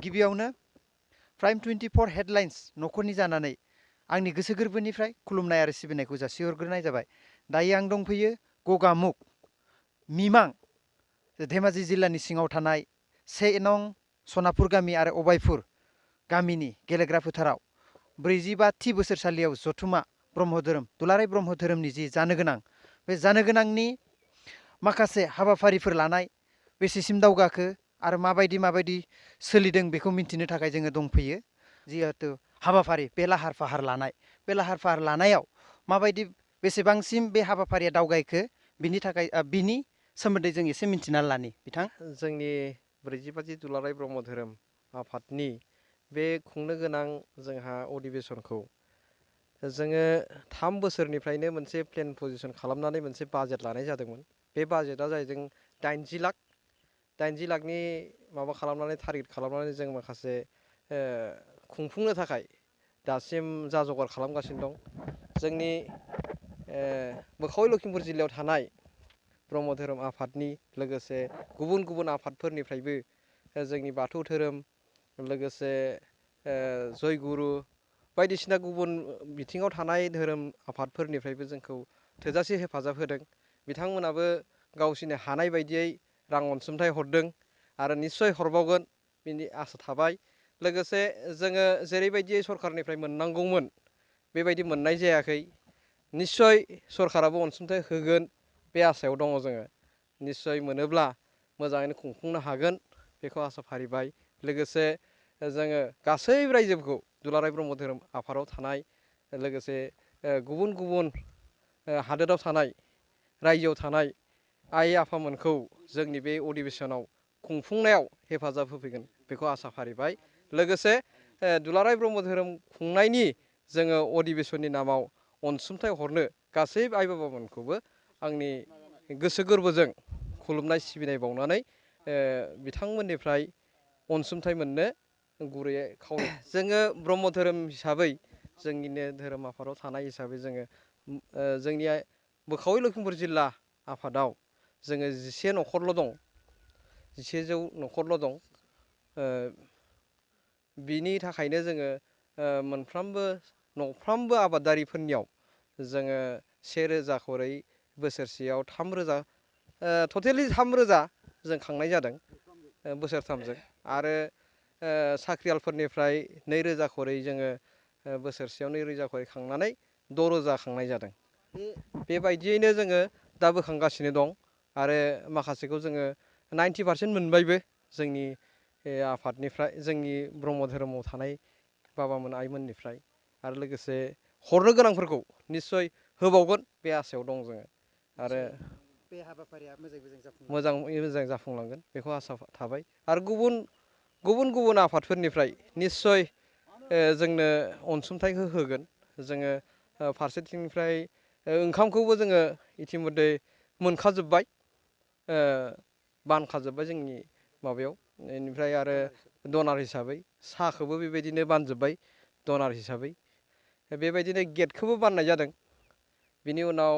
गिबियावनो prime 24 headlines न'खरनि जानानै आंनि गोसो गोरबोनिफ्राय खुलुमनाय आरो सिबिनायखौ जासिहरग्रोनाय जाबाय। दायो आं दंफैयो गगामुग मिमां धेमाजि जिल्लानि सिङाव थानाय 1 नं सनापुर गामि आरो अबायपुर गामिनि गेलेग्रा फोथाराव 45थि बोसोरसालियाव जथुमा ब्रह्म धोरोम दुलाराय ब्रह्म धोरोमनि जि जानो गोनां बे जानो गोनांनि माखासे हाबाफारिफोर लानाय बेसेसिम दावगाखो आरो माबायदि सोलिदों बेखौ मिन्थिनो थाखाय जोङो दंफैयो। जिहेतु हाबाफारि बे लाहार फाहार लानाय बे लाहार फाहार लानायाव माबायदि बेसेबांसिम बे हाबाफारिया दावगायखो बिनि सोमोन्दै जों एसे मिन्थिना लानि बिथां। जोंनि 45 दुलाराय ब्रह्म धोरोम आफादनि बे खुंनो गोनां जोंहा अधिवेशनखौ जोङो 3 बोसोरनिफ्रायनो मोनसे प्लेन पजिशन खालामनानै मोनसे बाजेट लानाय जादोंमोन। बे बाजेटआ जाहैदों 80 लाखनि माबा खालामनानै टारगेट खालामनानै जों माखासे खुंफुंनो थाखाय दासिम जा जगार खालामगासिनो दं। जोंनि मोखावै लखिमपुर जिल्लायाव थानाय ब्रह्म धोरोम आफादनि लोगोसे गुबुन आफादफोरनिफ्रायबो जोंनि बाथौ धोरोम लोगोसे जयगुरु बायदिसिना गुबुन बिथिङाव थानाय धोरोम आफादफोरनिफ्रायबो जोंखौ थोजासे हेफाजाब होदों। बिथांमोनाबो गावसिनि हानाय बायदियै रां अनसुंथाइ हरदों आरो निस्सय हरबावगोन बिनि आसा थाबाय। लोगोसे जोङो जेरैबायदि सरखारनिफ्राय मोननांगौमोन बेबायदि मोननाय जायाखै। निस्सय सरखाराबो अनसुंथाइ होगोन बे आसायाव दङ जोङो। निस्सय मोनोब्ला मोजाङैनो खुंफुंनो हागोन बेखौ आसा फारिबाय। लोगोसे जोङो गासै रायजोफोरखौ दुलाराय ब्रह्म धोरोम आफादाव थानाय लोगोसे गुबुन हादोराव थानाय रायजोआव थानाय आइ आफामोनखौ जोंनि बे अधिवेशनाव खुंफुंनायाव हेफाजाब होफैगोन बेखौ आसा फारिबाय। लोगोसे दुलाराय ब्रह्म धोरोम खुंनायनि जोङो अधिवेशननि नामाव अनसुंथाइ हरनो गासै आइ बाबामोनखौबो आंनि गोसो गोरबोजों खुलुमनाय सिबिनाय बावनानै बिथांमोननिफ्राय अनसुंथाइ मोननो गुरैयै खावलायो। जोङो ब्रह्म धोरोम हिसाबै जोंनिनो धोरोम आफादाव थानाय हिसाबै जोङो जोंनि मोखावै लखिमपुर जिल्ला आफादाव जोङो 11 न'खरल' दं। 1100 न'खरल' दं। बिनि थाखायनो जोङो न'फ्रामबो आबादारिफोरनियाव जोङो 1000 खरै बोसोरसेयाव 3000 टटेलि 3000 जों खांनाय जादों बोसोरथामजों। आरो साख्रियालफोरनिफ्राय 2000 खरै जोङो बोसोरसेयाव 2000 खरै खांनानै 6000 खांनाय जादों। बेबायदियैनो जोङो दा बोखांगासिनो दं आरो माखासेखौ जोङो 90% मोनबायबो जोंनि आफादनिफ्राय जोंनि ब्रह्म धोरोमाव थानाय बाबामोन आइमोननिफ्राय। आरो लोगोसे हरनो गोनांफोरखौ निस्सय होबावगोन बे आसायाव दं जोङो। आरो बे हाबाफारिया मोजां जाफुंलांगोन बेखौ आसा थाबाय। आरो गुबुन आफादफोरनिफ्राय निस्सय जोंनो अनसुंथाइखौ होगोन। जोङो फारसेथिंनिफ्राय ओंखामखौबो जोङो इतिमध्य मोनखाजोब्बाय बानखाजोब्बाय जोंनि माबायाव। बेनिफ्राय आरो डनार हिसाबै साहाखौबो बेबायदिनो बानजोब्बाय डनार हिसाबै। बेबायदिनो गेटखौबो बाननाय जादों। बिनि उनाव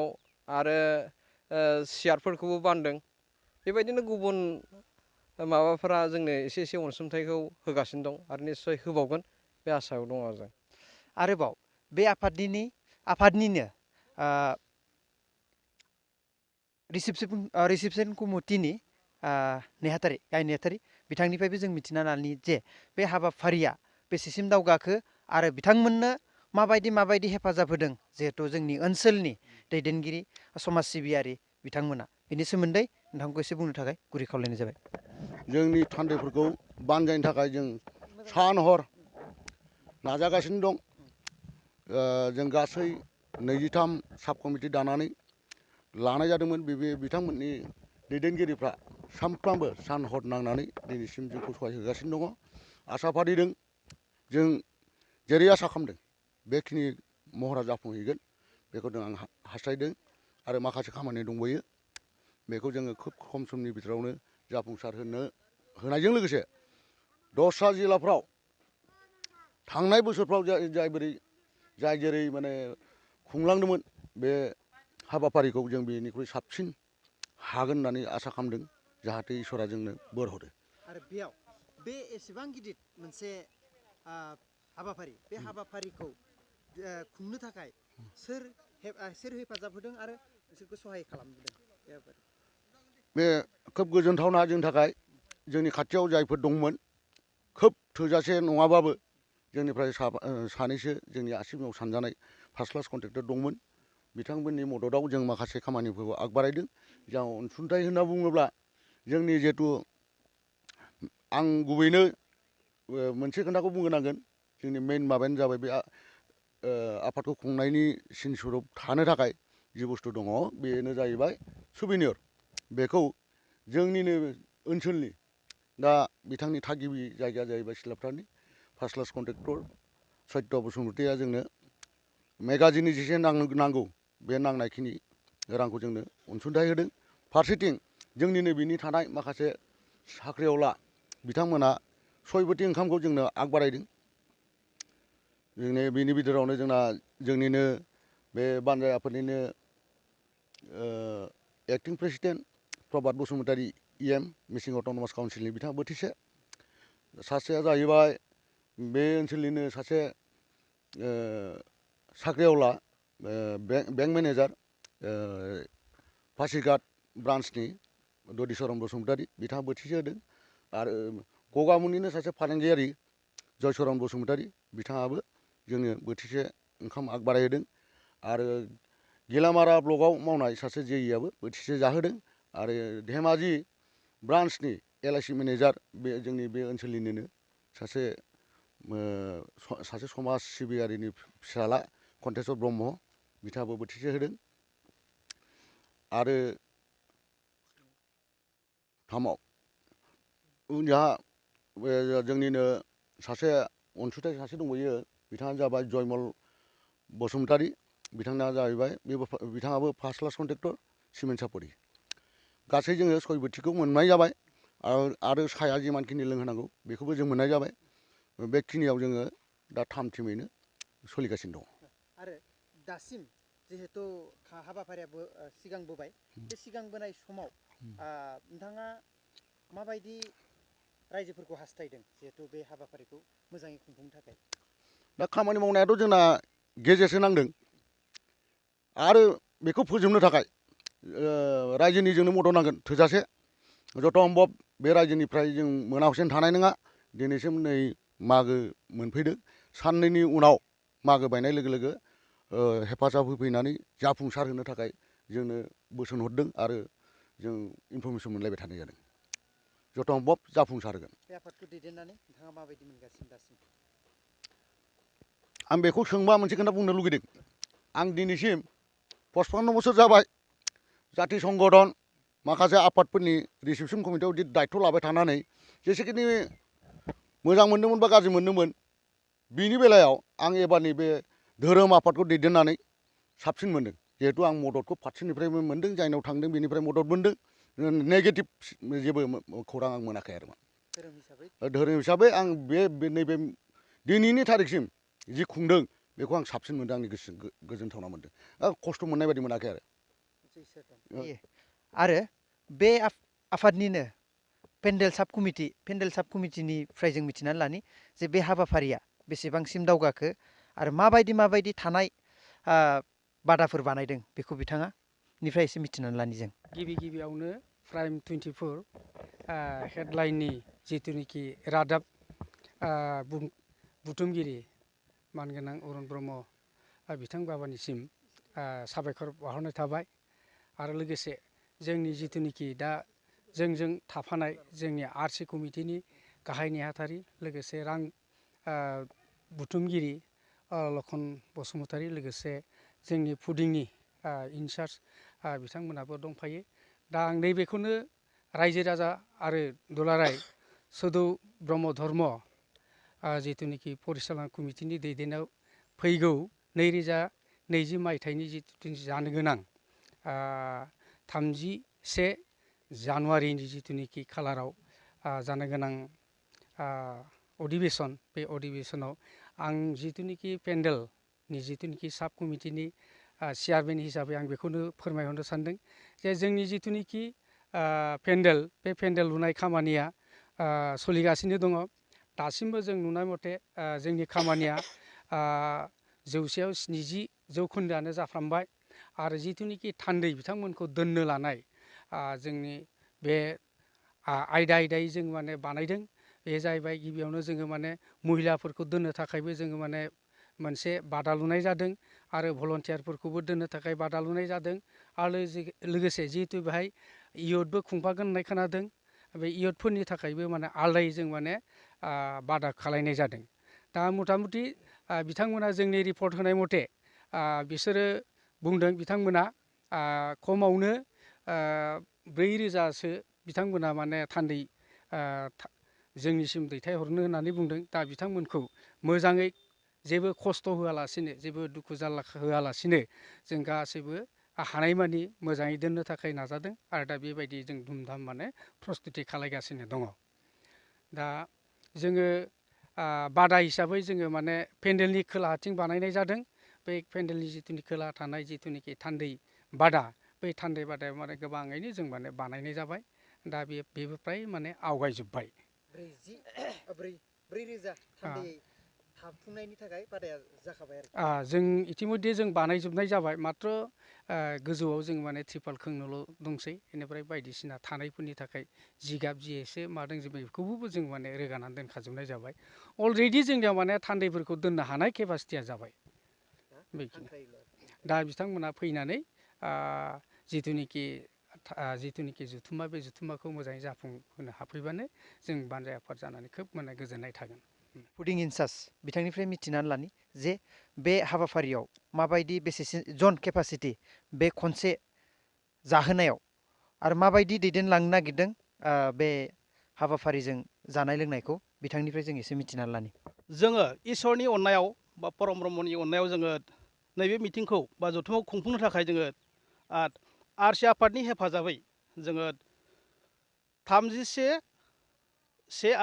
आरो सियारफोरखौबो बानदों। बेबायदिनो गुबुन माबाफोरा जोंनो एसे अनसुंथाइखौ होगासिनो दं आरो निस्सय होबावगोन बे आसायाव दङ जों। आरोबाव बे आफादनिनो रिसिपसन कमिटिनि गाहाय नेहाथारि बिथांनिफ्रायबो जों मिथिना लानि जे बे हाबाफारिया बेसेसिम दावगाखो आरो बिथांमोननो माबायदि हेफाजाब होदों जिहेथु जोंनि ओनसोलनि दैदेनगिरि समाज सिबियारि बिथांमोना। बेनि सोमोन्दै नोंथांखौ एसे बुंनो थाखाय गुरै खावलायनाय जाबाय। जोंनि थान्दैफोरखौ बानजायनो थाखाय जों सान हर नाजागासिनो दं। जों गासै 23 साब कमिटि दानानै लानाय जादोंमोन। बिथांमोननि दैदेनगिरिफ्रा सानफ्रामबो सान हर नांनानै दिनैसिम जोंखौ सहाय होगासिनो दङ। आसा फारिदों जों जेरै आसा खालामदों बेखिनि महरा जाफुंहैगोन बेखौ आं हास्थायदों। आरो माखासे खामानि दंबावो बेखौ जोङो खोब खम समनि बिथोरावनो जाफुंसार होनायजों लोगोसे दस्रा जिल्लाफ्राव थांनाय बोसोरफ्राव जाय जेरै माने खुंलांदोंमोन बे हाबाफारिखौ जों बेनिख्रुइ साबसिन हागोन होननानै आसा खालामदों। जाहाथे इसोरा जोंनो बोर हरो। आरो बेयाव बे एसेबां गिदिर मोनसे हाबाफारि बे हाबाफारिखौ खुंनो थाखाय सोर हेफाजाब होदों आरो बिसोरखौ सहाय खालामदों? बे खोब गोजोनथावना जोंनि थाखाय जोंनि खाथियाव जायफोर दंमोन खोब थोजासे नङाबाबो जोंनिफ्राय सानैसो जोंनि आसिमाव सानजानाय फार्स्ट क्लास कन्ट्रेक्टर दंमोन बिथांमोननि मददाव जों माखासे खामानिफोरखौ आगबारायदों जों अनसुंथाइ होनना बुङोब्ला जोंनि जिहेथु आं गुबैनो मोनसे खोथाखौ बुंनांगोन जोंनि मेइन माबायानो जाबाय बे आफादखौ खुंनायनि सिन सुरुप थानो थाखाय जि बुस्थु दङ बेनो जाहैबाय सुबिनियर बेखौ जोंनिनो ओनसोलनि दा बिथांनि थागिबि जायगाया जाहैबाय सिलाफोथारनि फार्स्ट क्लास कन्ट्रेक्टर सत्य बसुमतारिया जोंनो मेगाजिननि जेसे नांगौ बे नांनायखिनि रांखौ जोंनो अनसुंथाइ होदों फारसेथिं जोंनिनो बिनि थानाय माखासे साख्रिआवला बिथांमोना सयबोथि ओंखामखौ जोंनो आगबारायदों जोंनि बिनि बिथोरावनो जोंनिनो बे बानजाय आफादनिनो एक्टिं प्रेसिडेन्ट प्रभात बसुमतारि EM मिसिं अट'नमास काउन्सिलनि बिथाङा बोथिसे सासेया जाहैबाय बे ओनसोलनिनो सासे साख्रिआवला बेंक मेनेजार पासिघाट ब्रान्सनि ददिचरन बसुमतारि बिथाङा बोथिसे होदों आरो गगामुनिनो सासे फालांगियारि जयचरन बसुमतारि बिथाङाबो जोंनो बोथिसे ओंखाम आगबारायहोदों आरो गेलामारा ब्लकआव मावनाय सासे जेइआबो बोथिसे जाहोदों आरो धेमाजि ब्रान्सनि LIC मेनेजार बे जोंनि बे ओनसोलनिनो सासे समाज सिबियारिनि फिसाला कन्टेस्वर ब्रह्म बिथाङाबो बोथिसे होदों आरो थामाव जोंहा जोंनिनो सासे अनसुंथाइ सासे दंबावो बिथाङानो जाबाय जयमल बसुमतारि बिथाङा जाहैबाय बिथाङाबो फार्स्ट क्लास कन्ट्रेक्टर सिमेन्ट सापरि गासै जोङो सय बोथिखौ मोननाय जाबाय आरो साया जिमानखिनि लोंहोनांगौ बेखौबो जों मोननाय जाबाय बेखिनियाव जोङो दा थाम थिमैनो सोलिगासिनो दङ आरो दासिम जिहेतु हाबाफारियाबो सिगांबोबाय बे सिगांबोनाय समाव नोंथाङा माबायदि रायजोफोरखौ हास्थायदों जिहेतु बे हाबाफारिखौ मोजाङै खुंफुंनो थाखाय दा खामानि मावनायाथ' जोंना गेजेरसो नांदों आरो बेखौ फोजोबनो थाखाय रायजोनिजोंनो मदद नांगोन थोजासे जथ' सम्भब बे रायजोनिफ्राय जों मोनाहसेन थानाय नङा दिनैसिम नै मागो मोनफैदों साननैनि उनाव मागो बायनाय लोगो लोगो हेफाजाब होफैनानै जाफुंसार होनो थाखाय जोंनो बोसोन हरदों आरो जों इनफरमेसन मोनलायबाय थानाय जादों जथ' सम्भब जाफुंसार होगोन बे आफादखौ दैदेननानै नोंथाङा माबायदि मोनगासिनो दासिम आं बेखौ सोंबा मोनसे खोथा बुंनो लुगैदों आं दिनैसिम 55 बोसोर जाबाय जाथि संगठन माखासे आफादफोरनि रिसेपसन कमिटियाव दायित्व लाबाय थानानै जेसेखिनि मोजां मोनदोंमोन बा गाज्रि मोनदोंमोन बिनि बेलायाव आं एबारनि बे धोरोम आफादखौ दैदेननानै साबसिन मोनदों जिहेतु आं मददखौ फारसेनिफ्रायबो मोनदों जायनाव थांदों बेनिफ्राय मदद मोनदों नेगेटिभ जेबो खौरां आं मोनाखै आरो धोरोम हिसाबै आं नैबे दिनैनि थारिखसिम जि खुंदों बेखौ आं साबसिन मोनदों आंनि गोसो गोजोनथावना मोनदों खस्थ' मोननाय बायदि मोनाखै आरो बे आफादनिनो पेन्डेल साब कमिटिनिफ्राय जों मिथिनानै लानि जे बे हाबाफारिया बेसेबांसिम दावगाखो आरो माबायदि थानाय बादाफोर बानायदों बेखौ बिथाङा निफ्राय एसे मिथिनानै लानि जों गिबियावनो प्राइम 24 हेडलाइननि जिथुनिखि रादाब बुथुमगिरि मानगोनां अरुण ब्रह्म बिथां बाबानिसिम साबायखर बावहरनाय थाबाय आरो लोगोसे जोंनि जिथुनिखि दा जोंजों थाफानाय जोंनि RC कमिटिनि गाहाय नेहाथारि लोगोसे रां बुथुमगिरि लखन बसुमतारि लोगोसे जोंनि फुडिंनि इनचार्ज बिथांमोनाबो दंफायो दा आं नैबेखौनो रायजो राजा आरो दुलाराय सदौ ब्रह्म धर्म जिथुनिखि परिचालना कमिटिनि दैदेननायाव फैगौ 2020 मायथाइनि जिथु जानो गोनां 31 जानुवारिनि जिथुनिखि खालाराव जानो गोनां अधिबेसन बे अधिबेसनाव आं जिथुनिखि पेन्डेलनि जिथुनिखि साब कमिटिनि चेयारमेन हिसाबै आं बेखौनो फोरमायहरनो सानदों जे जोंनि जिथुनिखि पेन्डेल बे पेन्डेल लुनाय खामानिया सोलिगासिनो दङ। दासिमबो जों नुनाय मथे जोंनि खामानिया 100आव 70 जौखोन्दोआनो जाफ्रामबाय आरो जिथुनिखि थान्दै बिथांमोनखौ दोननो लानाय जोंनि बे आयदायै जों माने बानायदों। बे जाहैबाय गिबियावनो जोङो माने महिलाफोरखौ दोननो थाखायबो जोङो माने मोनसे बादा लुनाय जादों आरो भलन्टियारफोरखौबो दोननो थाखाय बादा लुनाय जादों आरो लोगोसे जिहेतु बेहाय इयथबो खुंफागोन होननाय खोनादों। बे इयथफोरनि थाखायबो माने आलदायै जों माने बादा खालायनाय जादों। दा मथा मथि बिथांमोना जोंनि रिपर्ट होनाय मथे बिसोरो बुंदों बिथांमोना खमावनो 4,000सो बिथांमोना माने थान्दै जोंनिसिम दैथायहरनो होननानै बुंदों। दा बिथांमोनखौ मोजाङै जेबो खस्थ' होआलासिनो जेबो दुखु जारला होआलासिनो जों गासैबो हानायमानि मोजाङै दोननो थाखाय नाजादों आरो दा बेबायदि जों धुमधाम माने प्रस्तुति खालायगासिनो दङ। दा जोङो बादा हिसाबै जोङो माने पेन्डेलनि खोलाहाथिं बानायनाय जादों। बे पेन्डेलनि जिथुनि खोला थानाय जिथुनिखि थान्दै बादा बै थान्दै बादायाव माने गोबाङैनो जों माने बानायनाय जाबाय। दा बेबो फ्राय माने आवगायजोब्बाय। 4,000 थान्दैयै हाबफुंनायनि थाखाय बादाया जाखाबाय आरो जों इतिमध्य जों बानायजोबनाय जाबाय। मात्र गोजौआव जों माने त्रिपाल खोंनोल' दंसै। बेनिफ्राय बायदिसिना थानायफोरनि थाखाय जिगाब जि एसे मादों जों बेखौबो जों माने रोगानानै दोनखाजोबनाय जाबाय। अलरेडि जोंनियाव माने थान्दैफोरखौ दोननो हानाय केपासिटिया जाबाय। दा बिथांमोना फैनानै जिथुनिखि जुथुमा बे जुथुमाखौ मोजाङै जाफुंहोनो हाफैबानो जों बानजाय आफाद जानानै खोब माने गोजोननाय थागोन। फुडिं इनचार्ज बिथांनिफ्राय मिथिनानै लानि जे बे हाबाफारियाव माबायदि बेसेसो जन केपासिटि बे खनसे जाहोनायाव आरो माबायदि दैदेनलांनो नागिरदों बे हाबाफारिजों जानाय लोंनायखौ बिथांनिफ्राय जों एसे मिथिनानै लानि। जोङो इसोरनि अननायाव बा परम ब्रह्मनि अननायाव जोङो नैबे मिटिंखौ बा जथुमाखौ खुंफुंनो थाखाय जोङो आरसि आफादनि हेफाजाबै जोङो 31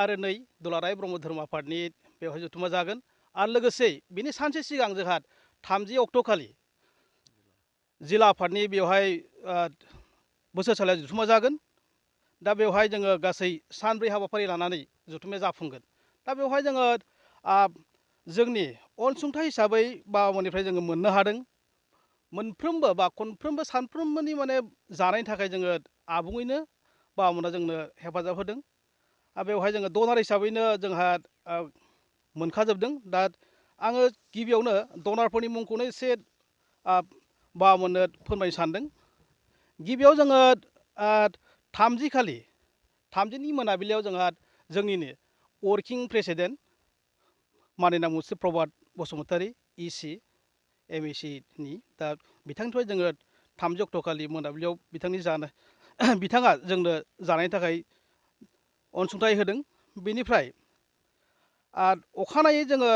आरो 2 दुलाराय ब्रह्म धोरोम आफादनि बेवहाय जथुमा जागोन आरो लोगोसे बिनि सानसे सिगां जोंहा 30 अक्ट' खालि जिल्ला आफादनि बेवहाय बोसोरसालियाव जथुमा जागोन। दा बेवहाय जोङो गासै सानब्रै हाबाफारि लानानै जथुमाया जाफुंगोन। दा बेवहाय जोङो जोंनि अनसुंथाइ हिसाबै बाबामोननिफ्राय जोङो मोननो हादों। मोनफ्रोमबो बा खनफ्रोमबो सानफ्रोमबोनि माने जानायनि थाखाय जोङो आबुङैनो बाबामोना जोंनो हेफाजाब होदों। बेवहाय जोङो डनार हिसाबैनो जोंहा मोनखाजोबदों। दा आङो गिबियावनो डनारफोरनि मुंखौनो एसे बाबामोननो फोरमायनो सानदों। गिबियाव जोङो 30नि मोनाबिलियाव जोंहा जोंनिनो वर्किं प्रेसिडेन्ट माननीय मुस्रि प्रभात बसुमतारी EC MEC दा बिथांनिफ्राय जोङो 30 अक्ट' खालि मोनाबिलियाव बिथाङा जोंनो जानायनि थाखाय अनसुंथाइ होदों। बेनिफ्राय अखानायै जोङो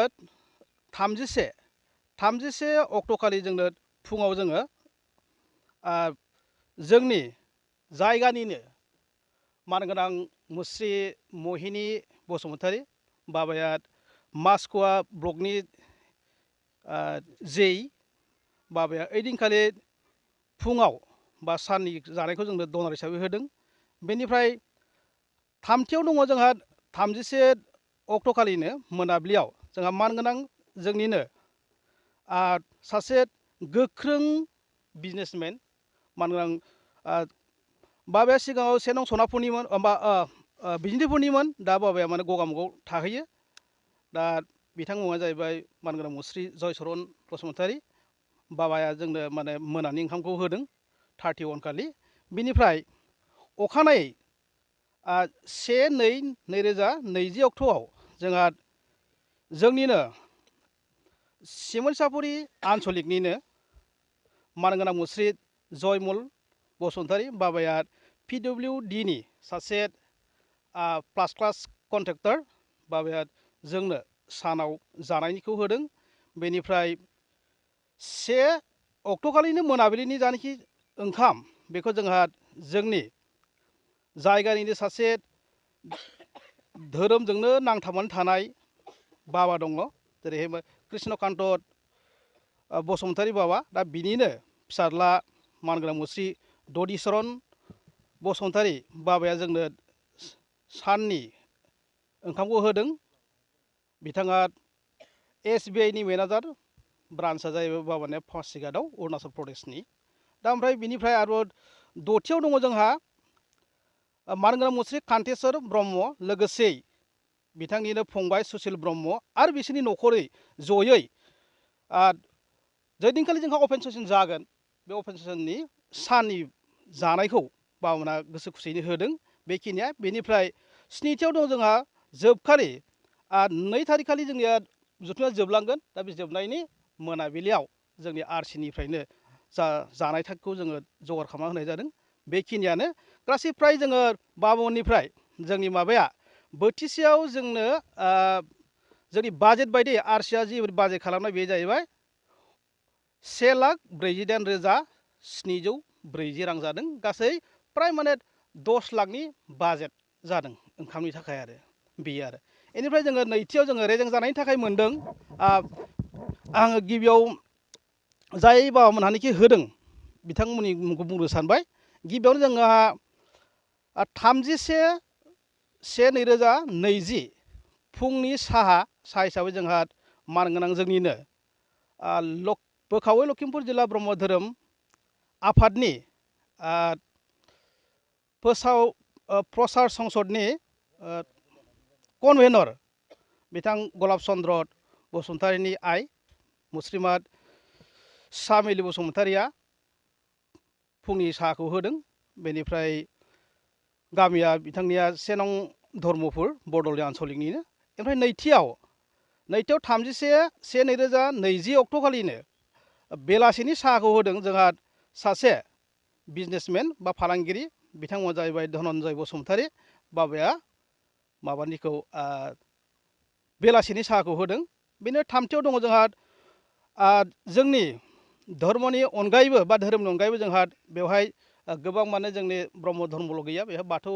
31 अक्ट' खालि जोंनो फुङाव जोङो जोंनि जायगानिनो मानगोनां मुस्रि महिनी बसुमतारी बाबाया मासख'वा ब्लकनि JE बाबाया ओइदिनखालि फुङाव बा साननि जानायखौ जोंनो डनार हिसाबै होदों। बेनिफ्राय थामथियाव दङ जोंहा 31 अक्ट' खालिनो मोनाबिलियाव जोंहा मानगोनां जोंनिनो सासे गोख्रों बिजनेसमेन मानगोनां बाबाया सिगाङाव 1 नं सनापुरनिमोन बिजिनिफोरनिमोन। दा बाबाया माने गगामुगाव थाहैयो। दा बिथांमोना जाहैबाय मानगोनां मुस्रि जयचरन बसुमतारी। बाबाया जोंनो माने मोनानि ओंखामखौ होदों 31 खालि। बिनिफ्राय अखानायै 1/2/2020 अक्ट'आव जोंहा जोंनिनो सिमोनसापुरि आनसलिकनिनो मानगोनां मुस्रि जयमल बसुमतारी बाबाया PWDनि सासे फार्स्ट क्लास कन्ट्रेक्टर। बाबाया जोंनो सानाव जानायनिखौ होदों। बेनिफ्राय 1 अक्ट' खालिनो मोनाबिलिनि जानाखि ओंखाम बेखौ जोंहा जोंनि जायगानिनो सासे धोरोमजोंनो नांथाबनानै थानाय बाबा दङ, जेरैहाय कृष्णकान्त बसुमतारी बाबा। दा बिनिनो फिसाज्ला मानगोनां मुस्रि ददिचरन बसुमतारी बाबाया जोंनो साननि ओंखामखौ होदों। बिथाङा SBI नि मेनेजार, ब्रान्चआ जाहैबाय बाबानिया पासिघाटआव अरुणाचल प्रदेशनि। दा ओमफ्राय बिनिफ्राय आरो दथियाव दङ जोंहा मानगोनां मुस्रि कान्तेस्वर ब्रह्म, लोगोसे बिथांनिनो फंबाय सुसिल ब्रह्म आरो बिसोरनि न'खरै जयै जैदिनखालि जोंहा अपेन सेसन जागोन, बे अपेन सेसननि साननि जानायखौ बाबामोनहा गोसो खुसियैनो होदों। बेखिनिया बेनिफ्राय स्निथियाव दं जोंहा जोबखालि 2 थारिखखालि जोंनिया जथुम्माया जोबलांगोन। दा बे जोबनायनि मोनाबिलियाव जोंनि आरसिनिफ्रायनो जानायखौ जोङो जगार खालामना होनाय जादों। बेखिनियानो गासै फ्राय जोङो बाबामोननिफ्राय जोंनि माबाया बोथिसेयाव जोंनो जोंनि बाजेट बायदि आरसिया जि बाजेट खालामनाय बे जाहैबाय 1,48,740 रां जादों। गासै फ्राय माने 10 लाखनि बाजेट जादों ओंखामनि थाखाय आरो बेयो आरो। बेनिफ्राय जोङो नैथियाव जोङो रेजें जानायनि थाखाय मोनदों। आङो गिबियाव जाय बाबामोनहानिखि होदों बिथांमोननि मुंखौ बुंनो सानबाय। गिबियावनो जोंहा 31/1/2020 फुंनि साहा हिसाबै जोंहा मानगोनां जोंनिनो बोखावै लखिमपुर जिल्ला ब्रह्म धोरोम आफादनि प्रसार संसदनि कनभेनर बिथां गलाब चन्द्र बसुमतारीनि आइ मुस्रिमाद सामिलि बसुमतारीया फुंनि साहाखौ होदों। बेनिफ्राय गामिया बिथांनिया 1 नं धर्मपुर बरदलै आन्सलिकनिनो। ओमफ्राय नैथियाव 31/1/2020 अक्ट'खालिनो बेलासिनि साहाखौ होदों जोंहा सासे बिजनेसमेन बा फालांगिरि, बिथांमोना जाहैबाय धनन्जय बसुमतारी। बाबाया माबानिखौ बेलासिनि साहाखौ होदों। बेनो थामथियाव दङ जोंहा जोंनि धर्मनि अनगायैबो बा धोरोमनि अनगायैबो जोंहा बेवहाय गोबां माने जोंनि ब्रह्म धर्मल' गैया, बेहाय बाथौ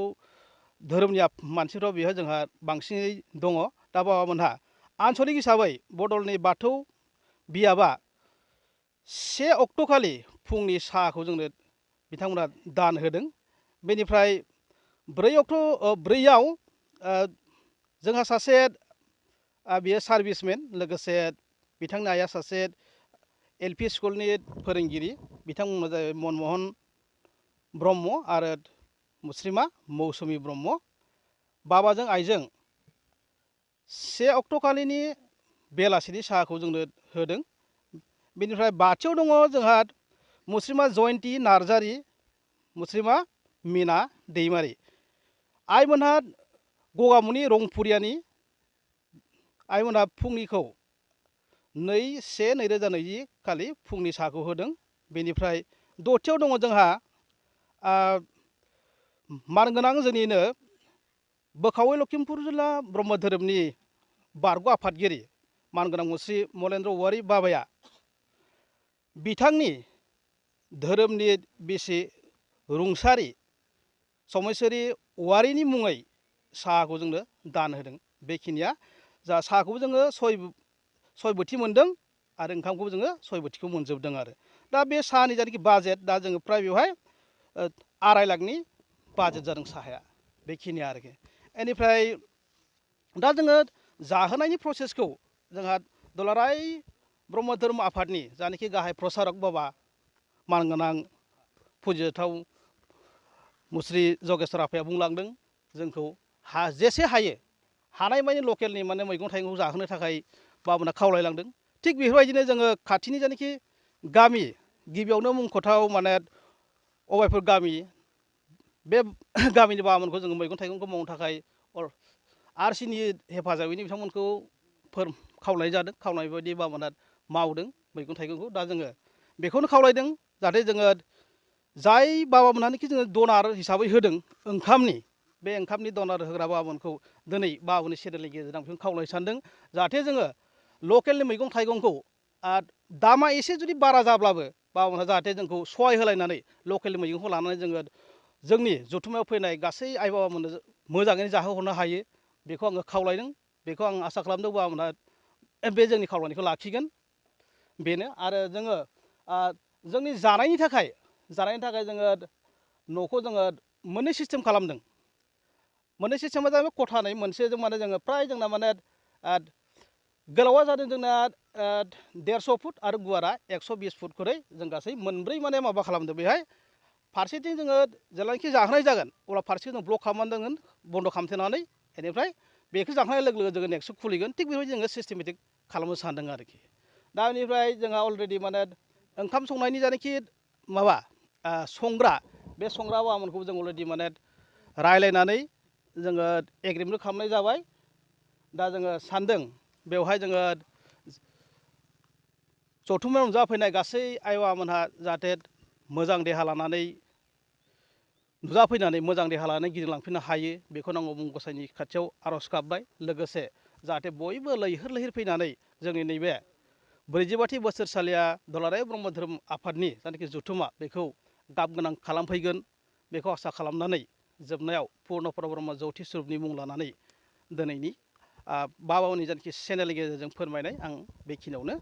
धोरोमनि मानसिफ्रा बेहाय जोंहा बांसिनै दङ। दा बाबामोनहा आन्सलिक हिसाबै बड'लनि बाथौ बियाबा 1 अक्ट'खालि फुंनि साहाखौ जोंनो बिथांमोना दान होदों। बेनिफ्राय 4/4आव जोंहा सासे बियो सार्भिसमेन, लोगोसे बिथांनि आइया सासे LP स्कुलनि फोरोंगिरि, बिथांमोना जाहैबाय मनमहन ब्रह्म आरो मुस्रिमा मौसुमि ब्रह्म। बाबाजों आइजों 1 अक्ट'खालिनि बेलासिनि साहाखौ जोंनो होदों। बेनिफ्राय बाथियाव दङ जोंहा मुस्रिमा जयन्ती नार्जारी, मुस्रिमा मिना दैमारी। आइमोनहा गगामुनि रंपुरियानि। आइमोनहा फुंनिखौ 2/1/2020 खालि फुंनि साहाखौ होदों। बेनिफ्राय दथियाव दङ जोंहा मानगोनां जोंनिनो बोखावै लखिमपुर जिल्ला ब्रह्म धोरोमनि बारग' आफादगिरि मानगोनां मुस्रि मलेन्द्र औवारी बाबाया बिथांनि धोरोमनि बिसि रुंसारि समेश्वरी औवारीनि मुङै साहाखौ जोंनो दान होदों। बेखिनिया जा साहाखौबो जोङो 6 बोथि मोनदों आरो ओंखामखौबो जोङो 6 बोथिखौ मोनजोबदों आरो। दा बे साहानि जायनाखि बाजेट, दा जोङो फ्राय बेवहाय 2.5 लाखनि बाजेट जादों साहाया। बेखिनि आरोखि। बेनिफ्राय दा जोङो जाहोनायनि प्रसेसखौ जोंहा दुलाराय ब्रह्म धोरोम आफादनि जानाखि गाहाय प्रसारक बाबा मानगोनां फुजिजाथाव मुस्रि जगेश्वर आफाया बुंलांदों, जोंखौ जेसे हायो हानायमानि लकेलनि माने मैगं थाइगंखौ जाहोनो थाखाय बाबामोनहा खावलायलांदों। थिग बेफोरबायदिनो जोङो खाथिनि जानाखि गामि, गिबियावनो मुंख'थाव माने अबायपुर गामि, बे गामिनि बाबामोनखौ जोङो मैगं थाइगंखौ मावनो थाखाय आरसिनि हेफाजाबैनो बिथांमोनखौ खावलायनाय जादों। खावलायनाय बायदि बाबामोनहा मावदों मैगं थाइगंखौ। दा जोङो बेखौनो खावलायदों जाहाथे जोङो जाय बाबामोनहानोखि जोङो डनार हिसाबै होदों ओंखामनि, बे ओंखामनि डनार होग्रा बाबामोनखौ दिनै बाबामोननि चेनेलनि गेजेरजों बेखौनो खावलायनो सानदों जाहाथे जोङो लकेलनि मैगं थाइगंखौ दामा एसे जुदि बारा जाब्लाबो बाबामोनहा जाहाथे जोंखौ सहाय होलायनानै लकेलनि मैगंखौ लानानै जोङो जोंनि जथुम्मायाव फैनाय गासै आइ बाबामोननो मोजाङैनो जाहोहरनो हायो, बेखौ आङो खावलायदों। बेखौ आं आसा खालामदों बाबामोनहा बे जोंनि खावलायनायखौ लाखिगोन। बेनो आरो जोङो जोंनि जानायनि थाखाय जोङो न'खौ जोङो मोननै सिस्टेम खालामदों। मोननै सिस्टेमा जाबाय खथानै मोनसे जों माने जोङो फ्राय जोंना माने गोलावा जादों जोंना 150 फुट आरो गुवारा 120 फुट खरै जों गासै मोनब्रै माने माबा खालामदों बेहाय फारसेथिं जोङो जेब्लानाखि जाहोनाय जागोन अब्ला फारसेथिं जों ब्लक खालामनांगोन बन्द' खालामथेनानै बेनिफ्राय बेखौ जाखांनाय लोगो लोगो जोङो नेक्स्ट खुलिगोन थिग बेबायदि जोङो सिस्टेमेटिक खालामनो सानदों आरोखि दा बेनिफ्राय जोंहा अलरेडि माने ओंखाम संनायनि जानाखि माबा संग्रा बे संग्रा माबाखौ जों अलरेडि माने रायलायनानै जोङो एग्रिमेन्ट खालामनाय जाबाय दा जोङो सानदों बेवहाय जोङो जथुम्मायाव नुजाफैनाय गासै आय'वामोनहा जाहाथे मोजां देहा लानानै नुजाफैनानै मोजां देहा लानानै गिदिंलांफिननो हायो बेखौनो आं अबं गसाइनि खाथियाव आर'ज गाबबाय लोगोसे जाहाथे बयबो लैहोर लैहोर फैनानै जोंनि नैबे 45थि बोसोरसालिया दुलाराय ब्रह्म धोरोम आफादनि जायनाखि जथुम्मा बेखौ गाब गोनां खालामफैगोन बेखौ आसा खालामनानै जोबनायाव पुर्न ब्रह्म जौथि स्वरुपनि मुं लानानै दिनैनि बाबामोननि जायनाखि चेनेलनि गेजेरजों फोरमायनाय आं बेखिनियावनो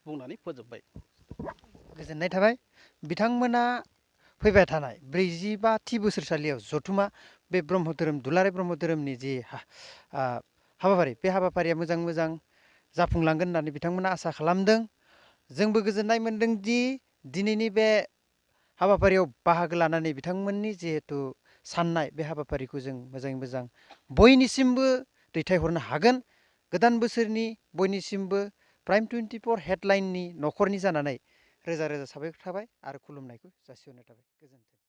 बुंनानै फोजोबबाय। गोजोननाय थाबाय बिथांमोना फैबाय थानाय 45थि बोसोरसालियाव जथुम्मा बे ब्रह्म धोरोम दुलाराय ब्रह्म धोरोमनि जि हाबाफारि बे हाबाफारिया मोजां मोजां जाफुंलांगोन होननानै बिथांमोना आसा खालामदों जोंबो गोजोननाय मोनदों दि दिनैनि बे हाबाफारियाव बाहागो लानानै बिथांमोननि जिहेतु साननाय बे हाबाफारिखौ जों मोजाङै मोजां बयनिसिमबो दैथायहरनो हागोन गोदान बोसोरनि बयनिसिमबो प्राइम 24 हेडलाइननि न'खरनि जानानै रोजा रोजा साबायखर थाबाय आरो खुलुमनायखौ जासिहरनाय थाबाय गोजोन्थों।